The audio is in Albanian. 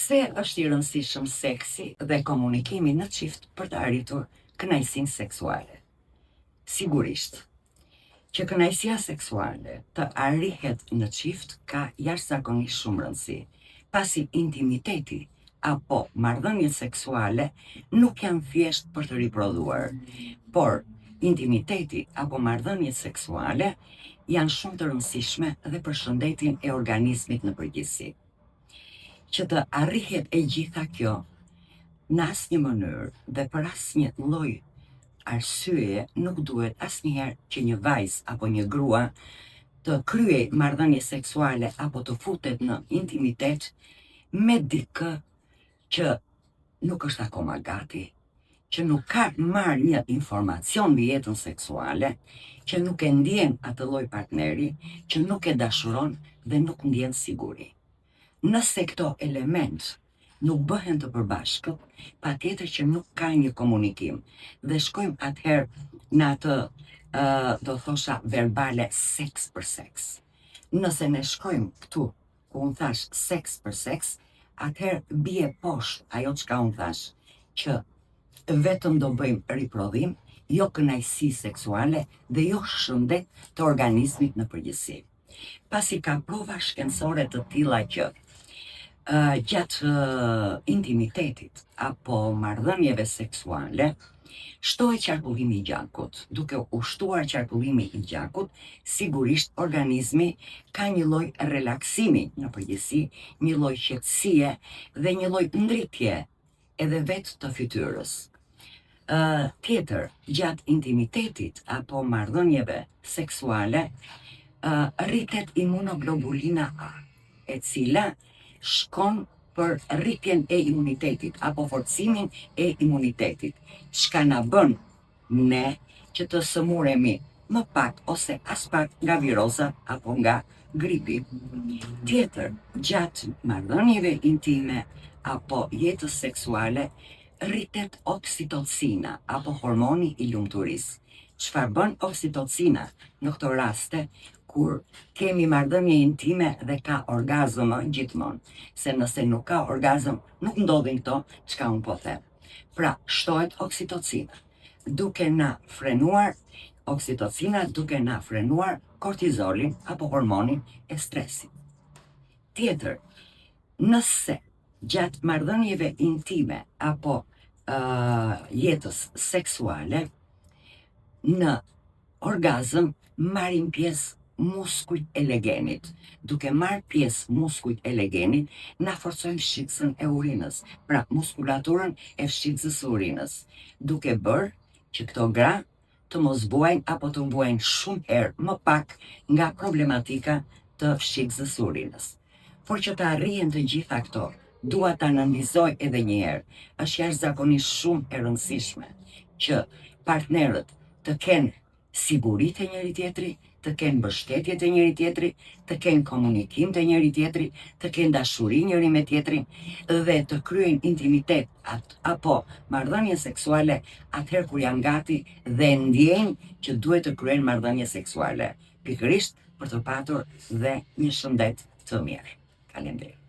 Pse është i rëndësishëm seksi dhe komunikimi në çift për të arritur kënaqësinë seksuale? Sigurisht që kënaqësia seksuale të arrihet në çift ka jashtëzakonisht shumë rëndësi, pasi intimiteti apo marrëdhëniet seksuale nuk janë thjesht për të riprodhuar, por intimiteti apo marrëdhëniet seksuale janë shumë të rëndësishme dhe për shëndetin e organizmit në përgjithësi. Që të arrihet e gjitha kjo në asnjë mënyrë dhe për asnjë lloj arsye nuk duhet asnjëherë që një vajzë apo një grua të kryej marrëdhënie seksuale apo të futet në intimitet me dikë që nuk është akoma gati, që nuk ka marrë një informacion mbi jetën seksuale, që nuk e ndjen atë lloj partneri, që nuk e dashuron dhe nuk ndjen siguri. Nëse këto element nuk bëhen të përbashkët, patjetër që nuk ka një komunikim dhe shkojmë atëherë në atë do thosha verbale seks për seks. Nëse ne shkojmë këtu ku unë thash seks për seks, atëherë bie poshtë ajo çka unë thash, që vetëm do bëjmë riprodhim, jo kënaqësi seksuale dhe jo shëndet të organizmit në përgjithësi. Pasi ka prova shkencore të tilla që gjatë intimitetit apo marrëdhënieve seksuale shtohet qarkullimi i gjakut. Duke u shtuar qarkullimi i gjakut, sigurisht organizmi ka një lloj relaksimi në përgjithësi, një lloj qetësie dhe një lloj ndritje edhe vetë të fytyrës. Tjetër, gjatë intimitetit apo marrëdhënieve seksuale rritet imunoglobulina A, e cila shkon për rritjen e imunitetit apo forcimin e imunitetit, çka na bën ne që të sëmuremi më pak ose as pak nga viroza apo nga gripi. Tjetër, gjatë marrëdhënieve intime apo jetës seksuale rritet oksitocina apo hormoni i lumturisë. Çfarë bën oksitocina në këto raste kur kemi marrëdhënie intime dhe ka orgazëm gjithmonë, se nëse nuk ka orgazëm nuk ndodhin këto çka unë po them. Pra, shtohet oksitocina, duke na frenuar oksitocina, duke na frenuar kortizolin apo hormonin e stresit. Tjetër, nëse gjatë marrëdhënieve intime apo jetës seksuale në orgazëm marrin pjesë muskujt e legenit. Duke marrë pjesë muskujt e legenit, na forcojnë shqetësën e urinës, pra muskulaturën e shqetësës së urinës, duke bërë që këto gra të mos buajnë apo të buajnë shumë herë më pak nga problematika të shqetësës së urinës. Por që të arrihen të gjitha këto, dua ta nënvizoj edhe një herë, është jashtëzakonisht shumë e rëndësishme që partnerët të kenë siguritë e njëri tjetri, të kenë mbështetje të njëri tjetri, të kenë komunikim të njëri tjetri, të kenë dashuri njëri me tjetrin dhe të kryejnë intimitet apo marrëdhënie seksuale atëherë kur janë gati dhe ndjejnë që duhet të kryejnë marrëdhënie seksuale, pikërisht për të patur dhe një shëndet të mirë. Faleminderit.